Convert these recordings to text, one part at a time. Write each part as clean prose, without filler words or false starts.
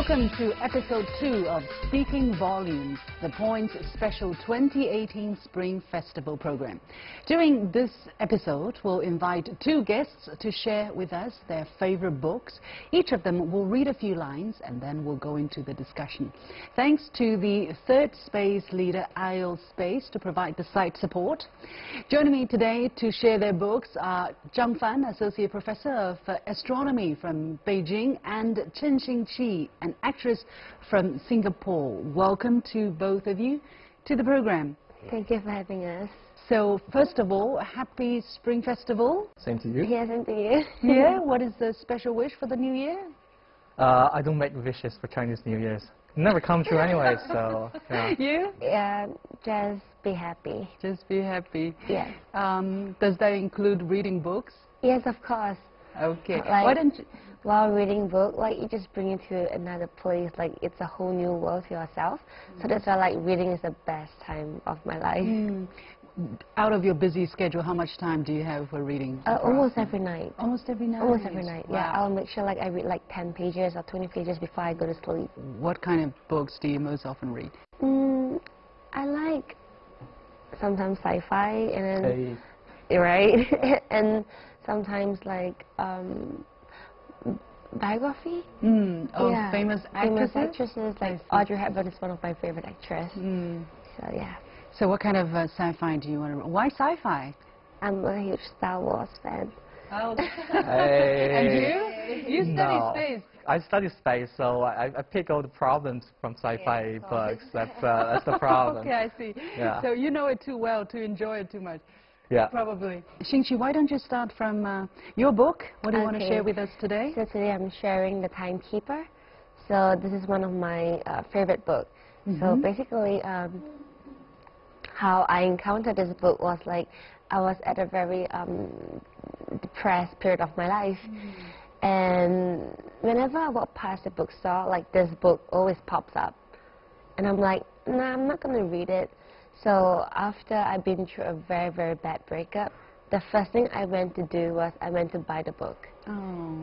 Welcome to episode 2 of Speaking Volumes, the Point's special 2018 Spring Festival program. During this episode, we'll invite 2 guests to share with us their favorite books. Each of them will read a few lines and then we'll go into the discussion. Thanks to the third space leader, IELTS Space, to provide the site support. Joining me today to share their books are Zhang Fan, Associate Professor of Astronomy from Beijing, and Chen Xinqi, an actress from Singapore. Welcome to both of you to the program. Thank you for having us. So, first of all, happy Spring Festival. Same to you. Yeah, same to you. Yeah, what is the special wish for the new year? I don't make wishes for Chinese New Year's. Never come true anyway, so yeah. You? Yeah, just be happy. Just be happy. Yes. Does that include reading books? Yes, of course. Okay. Like, why don't you... While reading book, like, you just bring you to another place, like it's a whole new world to yourself. So that's why, like, reading is the best time of my life. Out of your busy schedule, how much time do you have for reading? Almost every night. Almost every night? Almost every night, wow. Yeah. I'll make sure, like, I read like 10 pages or 20 pages before I go to sleep. What kind of books do you most often read? I like sometimes sci-fi and then... Hey. Right? And sometimes, like, biography? Of Yeah, famous famous actresses? actresses, like Audrey Hepburn is one of my favorite actresses. So yeah. So what kind of sci-fi do you want to read? Why sci-fi? I'm a huge Star Wars fan. Oh. Hey. And you? You study space. I study space, so I pick all the problems from sci-fi books. That's the problem. Okay, I see. Yeah. So you know it too well to enjoy it too much. Yeah. Probably. Xinqi, why don't you start from your book? What do you want to share with us today? So today I'm sharing The Timekeeper. So this is one of my favorite books. So basically, how I encountered this book was like, I was at a very depressed period of my life. And whenever I walk past the bookstore, like, this book always pops up. And I'm like, nah, I'm not going to read it. So after I've been through a very, very bad breakup, the first thing I went to do was I went to buy the book. Oh.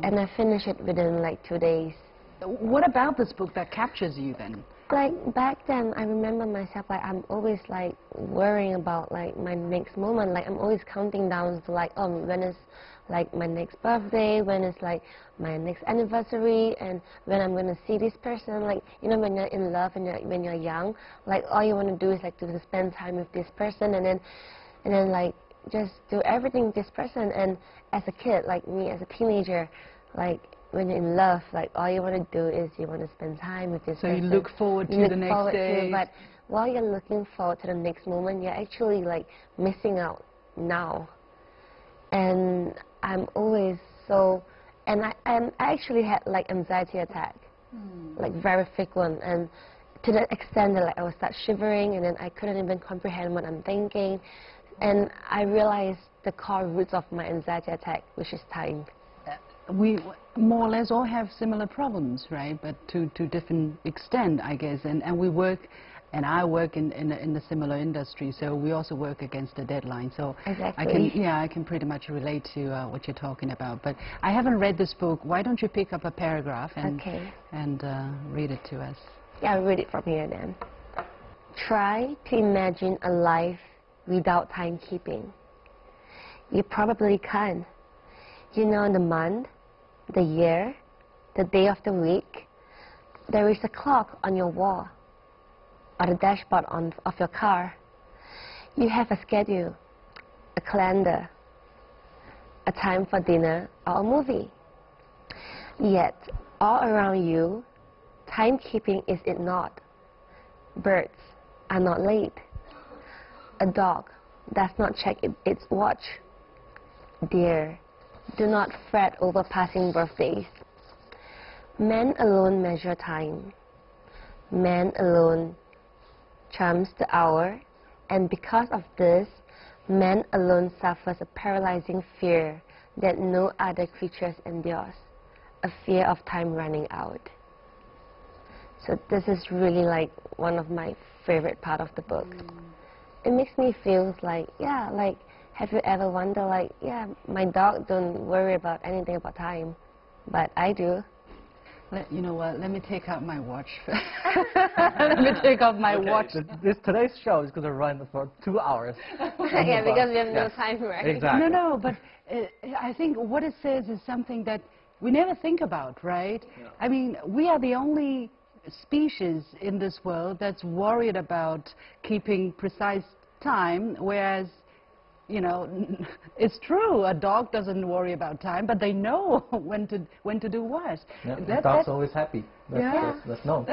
And I finished it within like 2 days. What about this book that captures you then? Like, back then, I remember myself, like, I'm always like worrying about like my next moment. Like, I'm always counting down to like, when is like my next birthday, when is like my next anniversary, and when I'm going to see this person. Like, you know, when you're in love and when you're young, like, all you want to do is like to spend time with this person, and then like just do everything with this person. And as a kid, like me as a teenager, like, when you're in love, like, all you want to do is you want to spend time with this person. So you look forward to the next day. But while you're looking forward to the next moment, you're actually like missing out now. And I'm always so, and I actually had like anxiety attack, like very frequent, and to the extent that like I would start shivering, and then I couldn't even comprehend what I'm thinking. And I realized the core roots of my anxiety attack, which is time. We more or less all have similar problems, right? But to different extent, I guess. And we work, and I work in the similar industry, so we also work against the deadline. So exactly. I can pretty much relate to what you're talking about. But I haven't read this book. Why don't you pick up a paragraph and read it to us? Yeah, I'll read it from here then. Try to imagine a life without timekeeping. You probably can't. You know the month, the year, the day of the week. There is a clock on your wall or the dashboard of your car. You have a schedule, a calendar, a time for dinner or a movie. Yet, all around you, timekeeping is ignored. Birds are not late. A dog does not check its watch. Dear, do not fret over passing birthdays. Man alone measure time. Man alone charms the hour, and because of this, man alone suffers a paralyzing fear that no other creatures endures, a fear of time running out. So this is really like one of my favorite part of the book. It makes me feel like, yeah, like, have you ever wondered, like, yeah, my dog don't worry about anything about time, but I do. You know what? Let me take out my watch. Let me take out my watch. Today's show is going to run for 2 hours. Yeah, because we have no time, right? Exactly. No, but I think what it says is something that we never think about, right? Yeah. I mean, we are the only species in this world that's worried about keeping precise time, whereas, you know, it's true, a dog doesn't worry about time, but they know when to do what. Yeah, the dog's always happy. That's no.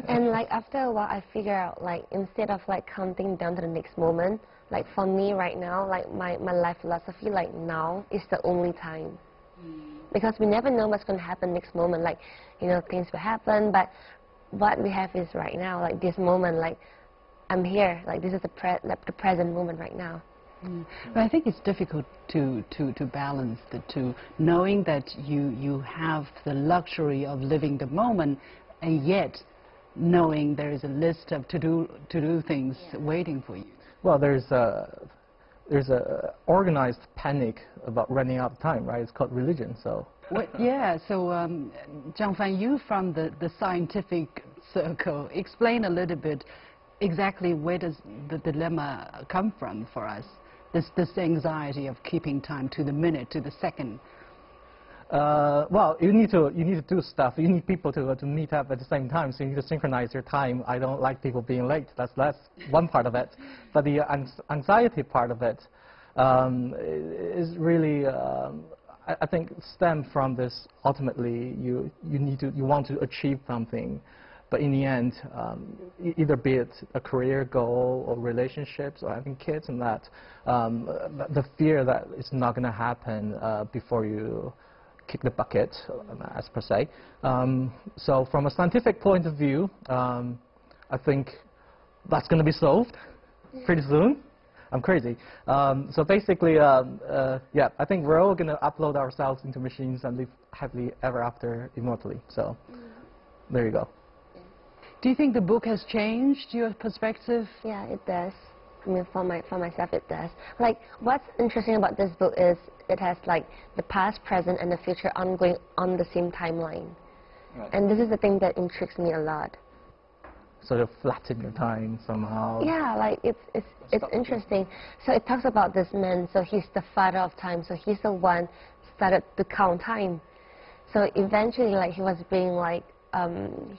And like after a while, I figure out, like, instead of like counting down to the next moment, like for me right now, like my life philosophy, like now is the only time. Because we never know what's going to happen next moment. Like, you know, things will happen, but what we have is right now, like this moment, like I'm here, like this is the present moment right now. But I think it's difficult to balance the two, knowing that you have the luxury of living the moment, and yet knowing there is a list of to do things waiting for you. Well, there's a organized panic about running out of time, right? It's called religion. So. Yeah. So, Zhang Fan, you from the scientific circle, explain a little bit exactly where does the dilemma come from for us? This anxiety of keeping time to the minute, to the second. Well, you need to do stuff. You need people to meet up at the same time, so you need to synchronize your time. I don't like people being late. That's one part of it. But the anxiety part of it is really, I think, stem from this. Ultimately, you want to achieve something, but in the end, either be it a career goal or relationships or having kids and that, the fear that it's not going to happen before you kick the bucket, as per se. So from a scientific point of view, I think that's going to be solved pretty soon. I'm crazy. So basically, yeah, I think we're all going to upload ourselves into machines and live happily ever after immortally. So there you go. Do you think the book has changed your perspective? Yeah, it does. I mean, for myself, it does. Like, what's interesting about this book is it has, like, the past, present, and the future ongoing on the same timeline. Right. And this is the thing that intrigues me a lot. Sort of flatten your time somehow. Yeah, like, it's interesting. So it talks about this man, so he's the father of time, so he's the one started to count time. So eventually, like, he was being, like,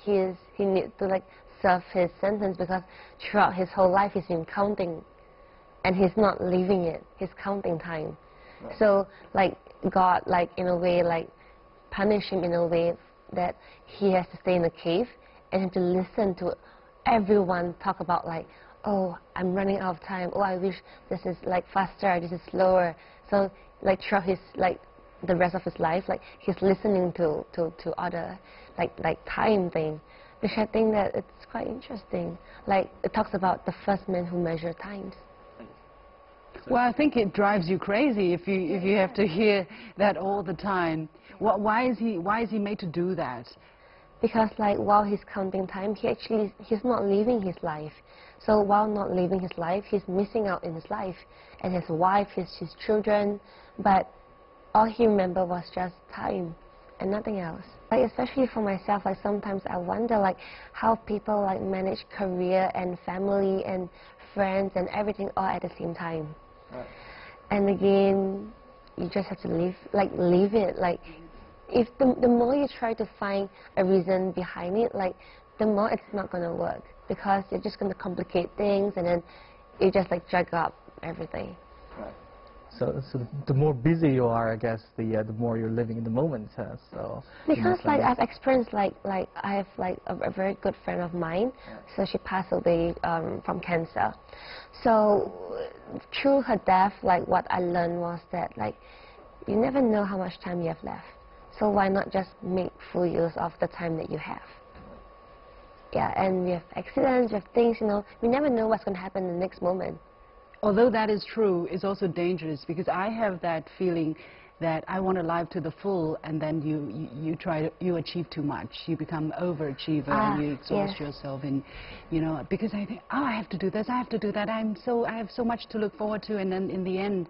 he needs to, like, serve his sentence because throughout his whole life he's been counting and he's not leaving it, he's counting time. Right. So, like, God, like, in a way, like, punish him in a way that he has to stay in a cave and to listen to everyone talk about, like, oh, I'm running out of time, oh, I wish this is, like, faster, this is slower. So, like, throughout his, like, the rest of his life, like, he's listening to other, like time thing, which I think that it's quite interesting. Like, it talks about the first man who measured times. Well, I think it drives you crazy if you have to hear that all the time. Why is he made to do that? Because, like, while he's counting time, he's not living his life. So while not living his life, he's missing out in his life and his wife, his children. But all he remembered was just time and nothing else. Like, especially for myself, like, sometimes I wonder, like, how people, like, manage career and family and friends and everything all at the same time. Right. And again, you just have to live it. Like, if the more you try to find a reason behind it, like, the more it's not going to work because you're just going to complicate things and then you just, like, drag up everything. Right. So the more busy you are, I guess, the more you're living in the moment. So because, like, I've experienced, like I have, like, a very good friend of mine. Yeah. So she passed away from cancer. So through her death, like, what I learned was that, like, you never know how much time you have left. So why not just make full use of the time that you have? Yeah, and we have accidents, we have things, you know, we never know what's going to happen in the next moment. Although that is true, it's also dangerous because I have that feeling that I want to live to the full, and then you achieve too much. You become overachiever and you exhaust yourself, and you know, because I think, oh, I have to do this, I have to do that. I have so much to look forward to, and then in the end,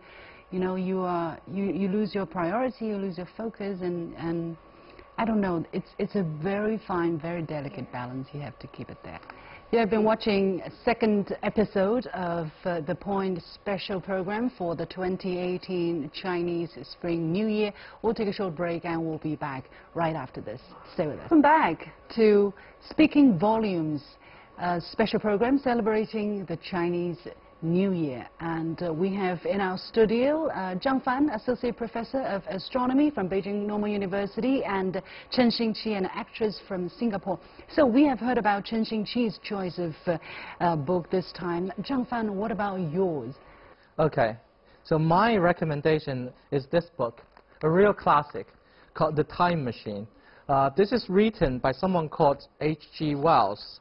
you know, you lose your priority, you lose your focus, and I don't know. It's a very fine, very delicate balance. You have to keep it there. You have been watching a second episode of The Point special program for the 2018 Chinese Spring New Year. We'll take a short break and we'll be back right after this. Stay with us. Welcome back to Speaking Volumes, a special program celebrating the Chinese New Year. And we have in our studio Zhang Fan, Associate Professor of Astronomy from Beijing Normal University, and Chen Xinqi, an actress from Singapore. So we have heard about Chen Xinqi's choice of book this time. Zhang Fan, what about yours? Okay, so my recommendation is this book, a real classic called The Time Machine. This is written by someone called H.G. Wells.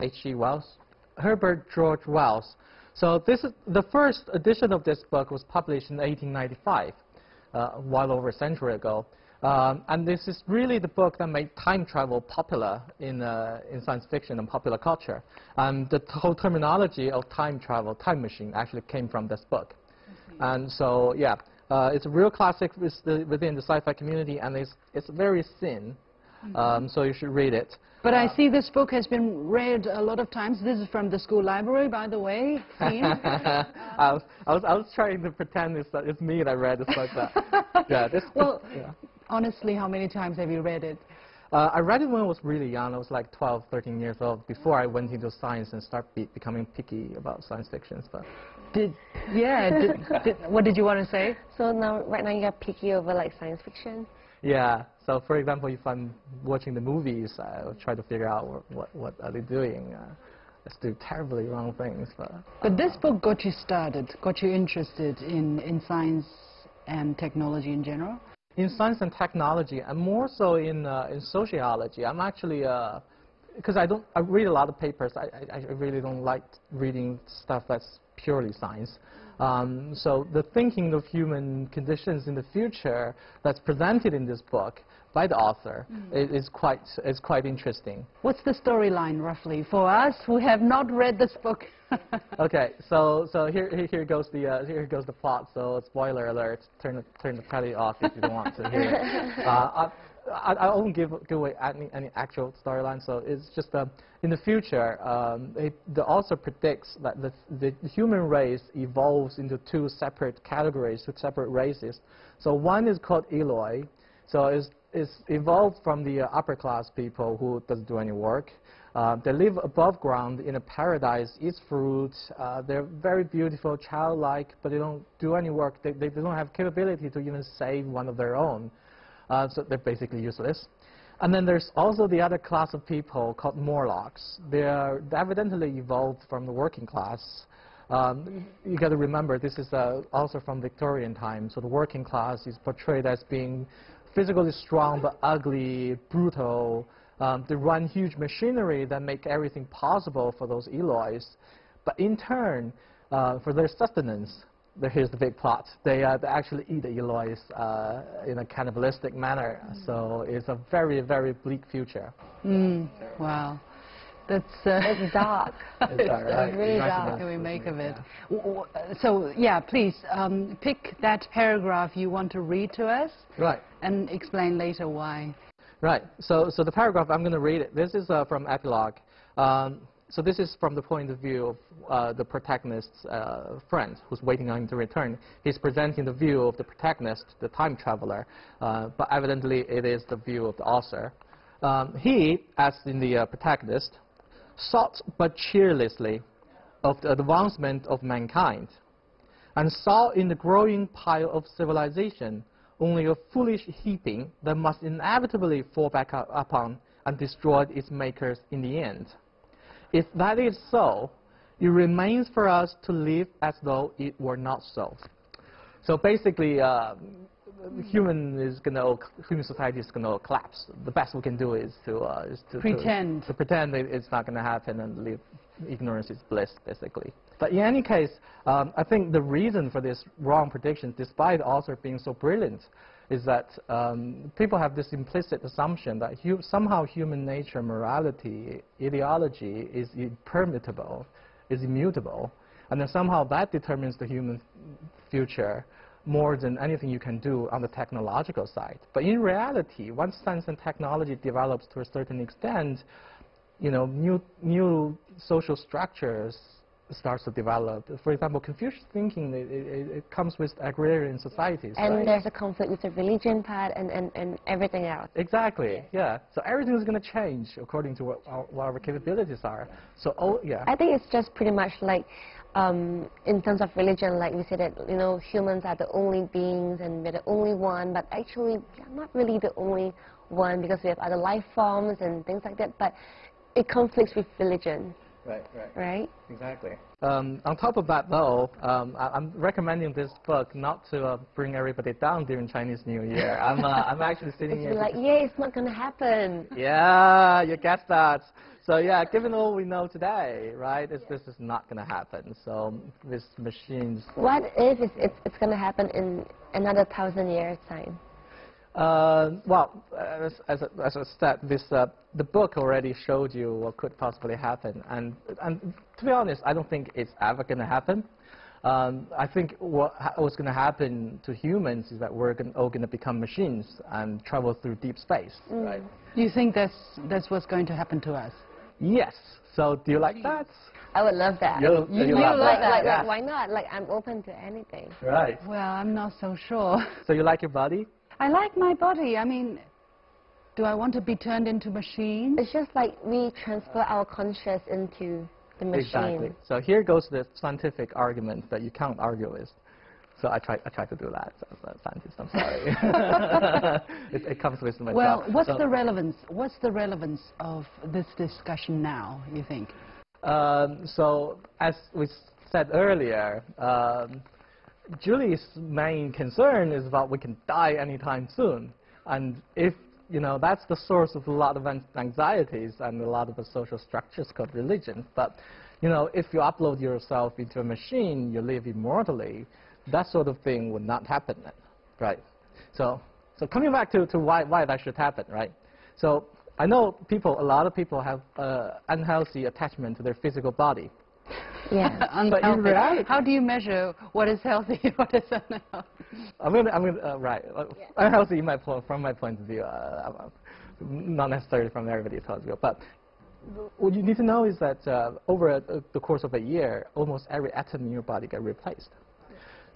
H.G. Wells? Herbert George Wells. So this is the first edition of this book was published in 1895, well over a century ago. And this is really the book that made time travel popular in science fiction and popular culture. And the whole terminology of time travel, time machine, actually came from this book. And so, yeah, it's a real classic within the sci-fi community, and it's very thin, so you should read it. But I see this book has been read a lot of times. This is from the school library, by the way. I was trying to pretend it's me that read this book. Yeah, well, yeah. Honestly, how many times have you read it? I read it when I was really young. I was like 12, 13 years old, before I went into science and started becoming picky about science fiction stuff. What did you want to say? So right now you're picky over like science fiction? Yeah. So, for example, if I'm watching the movies, I'll try to figure out what are they doing. Let's do terribly wrong things. But this book got you started, got you interested in science and technology in general? In science and technology, and more so in sociology. I'm actually, because I read a lot of papers. I really don't like reading stuff that's purely science. So the thinking of human conditions in the future that's presented in this book by the author is quite interesting. What's the storyline roughly for us who have not read this book? Okay, so here goes the plot. So spoiler alert: turn the telly off if you don't want to hear it. I won't give away any actual storyline. So it's just in the future, the author predicts that the human race evolves into two separate categories, two separate races. So one is called Eloi. So it's evolved from the upper class people who doesn't do any work. They live above ground in a paradise, eat fruits. They're very beautiful, childlike, but they don't do any work. They don't have capability to even save one of their own. So they're basically useless. And then there's also the other class of people called Morlocks. They evidently evolved from the working class. You got to remember, this is also from Victorian times. So the working class is portrayed as being physically strong but ugly, brutal. They run huge machinery that make everything possible for those Elois. But in turn, for their sustenance, here's the big plot. They actually eat the Elois in a cannibalistic manner. So it's a very, very bleak future. Wow. That's dark. It's dark, right? Really dark. What can we make of it? So, yeah, please pick that paragraph you want to read to us. Right. And explain later why. Right. So the paragraph, I'm going to read it. This is from Epilogue. So this is from the point of view of the protagonist's friend who's waiting on him to return. He's presenting the view of the protagonist, the time traveler, but evidently it is the view of the author. He, as in the protagonist, sought but cheerlessly of the advancement of mankind, and saw in the growing pile of civilization only a foolish heaping that must inevitably fall back upon and destroy its makers in the end. If that is so, it remains for us to live as though it were not so. So basically, human society is going to collapse. The best we can do is to pretend it's not going to happen and live ignorance is bliss, basically. But in any case, I think the reason for this wrong prediction, despite the author being so brilliant, is that people have this implicit assumption that somehow human nature, morality, ideology is impermeable, is immutable, and then somehow that determines the human future. more than anything you can do on the technological side. But in reality, once science and technology develops to a certain extent, you know, new social structures starts to develop. For example, Confucius thinking, it comes with agrarian societies. And right? there's a conflict with the religion part and everything else. Exactly, yeah. So everything is going to change according to what our capabilities are. So, yeah. I think it's just pretty much like, in terms of religion, like we say that, you know, humans are the only beings and we're the only one, but actually we're not really the only one because we have other life forms and things like that, but it conflicts with religion. Right, right. Exactly. On top of that, though, I'm recommending this book not to bring everybody down during Chinese New Year. I'm actually sitting here. It's like, yeah, it's not going to happen. Yeah, you guessed that. So yeah, given all we know today, right, this is not going to happen. So with machines. What if it's going to happen in another 1,000 years' time? Well, as I said, the book already showed you what could possibly happen, and to be honest, I don't think it's ever going to happen. I think what's going to happen to humans is that we're all going to become machines and travel through deep space, right? You think that's what's going to happen to us? Yes. So do you like that? I would love that. You love that? Like, why not? Like, I'm open to anything. Right. Well, I'm not so sure. So you like your body? I like my body. I mean, do I want to be turned into machines? It's just like we transfer our conscious into the machine. Exactly. So here goes the scientific argument that you can't argue with. So I try to do that as a scientist. I'm sorry. it comes with my Well, job. what's the relevance? What's the relevance of this discussion now, you think? So as we said earlier, Julie's main concern is about we can die anytime soon, and if you know that's the source of a lot of anxieties and a lot of the social structures called religion. But you know, if you upload yourself into a machine, you live immortally. That sort of thing would not happen then, right? So coming back to why that should happen, right? So I know a lot of people have unhealthy attachment to their physical body. Yeah. But in reality, how do you measure what is healthy, what is unhealthy? Unhealthy from my point of view, not necessarily from everybody's point of view. But what you need to know is that over the course of a year, almost every atom in your body gets replaced.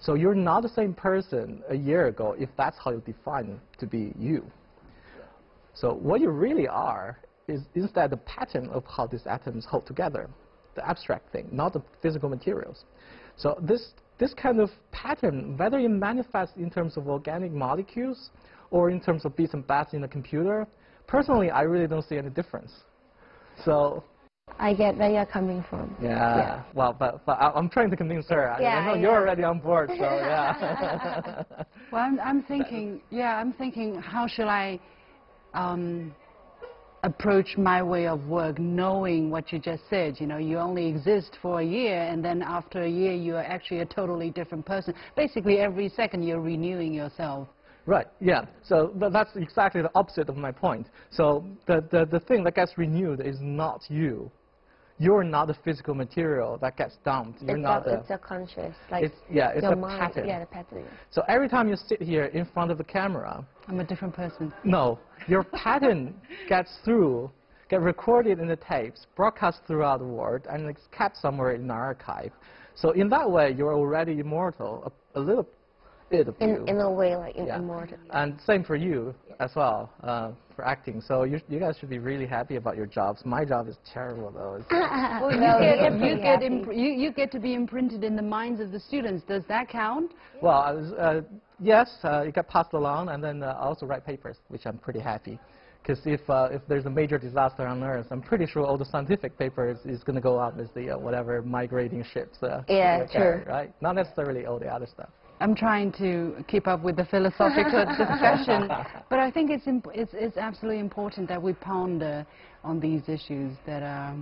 So you're not the same person a year ago if that's how you define to be you. So what you really are is instead the pattern of how these atoms hold together, the abstract thing, not the physical materials. So this kind of pattern, whether it manifests in terms of organic molecules or in terms of bits and bytes in a computer, personally, I really don't see any difference. So I get where you're coming from. Yeah. Well, but I'm trying to convince her. I know you're already on board, so yeah. Well, I'm thinking, how shall I approach my way of work, knowing what you just said? You know, you only exist for a year, and then after a year, you are actually a totally different person. Basically, every second, you're renewing yourself. Right, yeah. So that's exactly the opposite of my point. So the thing that gets renewed is not you. You're not the physical material that gets dumped. You're it's a conscious, like it's your a mind. pattern. Yeah, the pattern. So every time you sit here in front of the camera, I'm a different person. No, your pattern gets recorded in the tapes, broadcast throughout the world, and it's kept somewhere in an archive. So in that way, you're already immortal, a little bit of you. In a way, like immortal. And same for you as well, for acting. So you guys should be really happy about your jobs. My job is terrible, though. Well, you get to be imprinted in the minds of the students. Does that count? Well, yes, you get passed along, and then I also write papers, which I'm pretty happy. Because if there's a major disaster on Earth, I'm pretty sure all the scientific papers is going to go out with the whatever migrating ships. Yeah, true. Right? Not necessarily all the other stuff. I'm trying to keep up with the philosophical discussion, but I think it's absolutely important that we ponder on these issues that are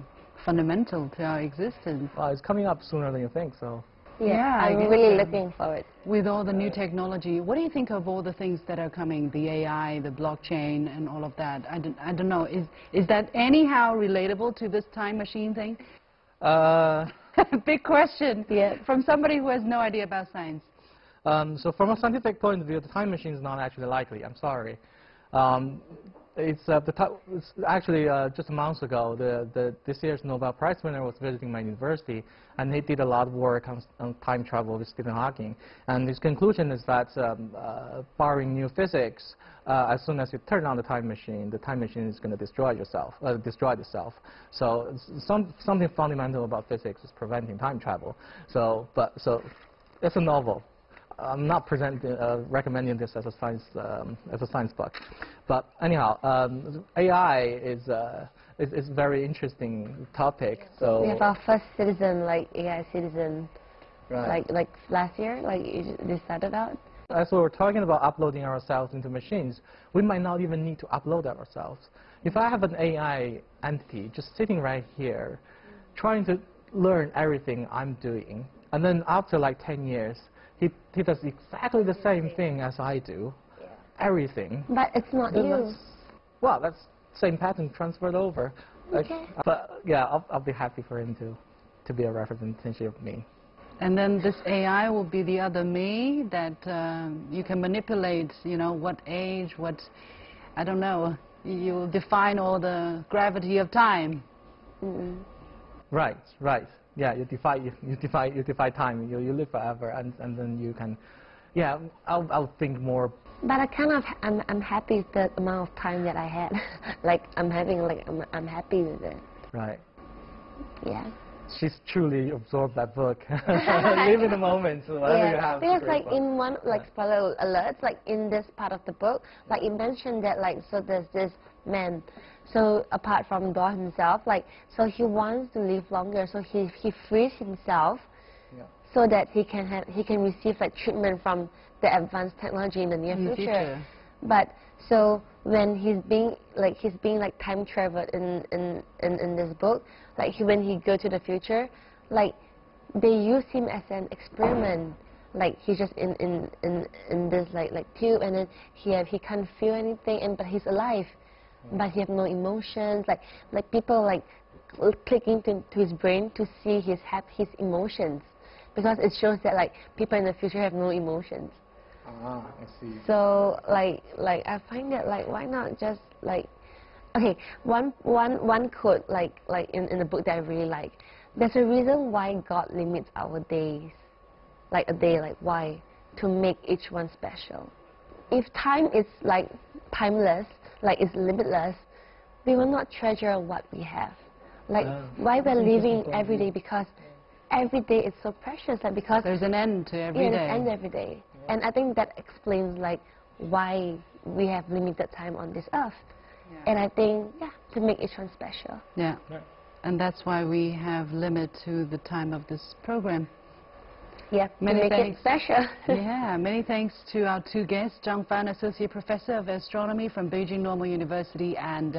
fundamental to our existence. Well, it's coming up sooner than you think, so. Yeah, I'm really looking forward. With all the new technology, what do you think of all the things that are coming, the AI, the blockchain, and all of that? I don't know. Is that anyhow relatable to this time machine thing? Uh, Big question. Yeah. From somebody who has no idea about science. So from a scientific point of view, the time machine is not actually likely. I'm sorry. It's actually just a month ago, this year's Nobel Prize winner was visiting my university, and he did a lot of work on time travel with Stephen Hawking. And his conclusion is that, barring new physics, as soon as you turn on the time machine is going to destroy itself. So something fundamental about physics is preventing time travel. So it's a novel. I'm not recommending this as a science book, but anyhow, AI is a very interesting topic. So we have our first citizen, like AI citizen, right. like last year, like you decided out. As we were talking about uploading ourselves into machines, we might not even need to upload ourselves. If I have an AI entity just sitting right here, trying to learn everything I'm doing, and then after like 10 years. He does exactly the same thing as I do, everything. But it's not you. Well, that's same pattern transferred over. Okay. But yeah, I'll be happy for him to be a representation of me. And then this AI will be the other me that you can manipulate, you know, what age, I don't know, you define all the gravity of time. Mm-mm. Right. Yeah, you defy time. You live forever, and then you can. Yeah, I'll think more. But I'm happy with the amount of time that I had. Like I'm happy with it. Right. Yeah. She's truly absorbed that book. Live in the moment. So whatever you have. Because like in one spoiler alert, like in this part of the book, like it mentioned that like so there's this man. So apart from God himself, like so he wants to live longer, so he frees himself, so that he can receive like treatment from the advanced technology in the near future. But so when he's being time traveled in this book, like when he go to the future, like they use him as an experiment. Like he's just in this like tube, and then he can't feel anything, but he's alive. But he have no emotions, like people like click into his brain to see his emotions, because it shows that like people in the future have no emotions. Ah, I see. So like I find that like why not just like, okay, one quote like in the book that I really like. There's a reason why God limits our days, like a day, like why? To make each one special. If time is like timeless, like it's limitless, we will not treasure what we have. Like why we're living every day, because every day is so precious. Like because there's an end to every day. There's an end every day. Yeah. And I think that explains like why we have limited time on this earth. Yeah. And I think to make each one special. Yeah. And that's why we have limit to the time of this program. Yeah, many thanks. It special. Yeah, many thanks to our two guests, Zhang Fan, Associate Professor of Astronomy from Beijing Normal University, and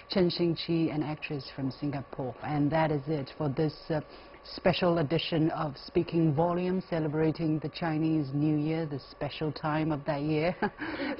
Chen Xinqi, an actress from Singapore. And that is it for this special edition of Speaking Volume, celebrating the Chinese New Year, the special time of that year.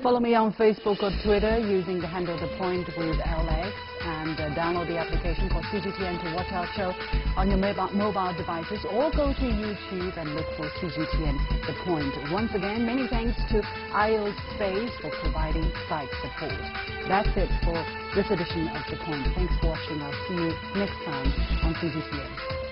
Follow me on Facebook or Twitter using the handle The Point with LX, and download the application called CGTN to watch our show on your mobile devices, or go to YouTube and look for CGTN The Point. Once again, many thanks to IOSpace for providing site support. That's it for this edition of The Point. Thanks for watching. I'll see you next time on CGTN.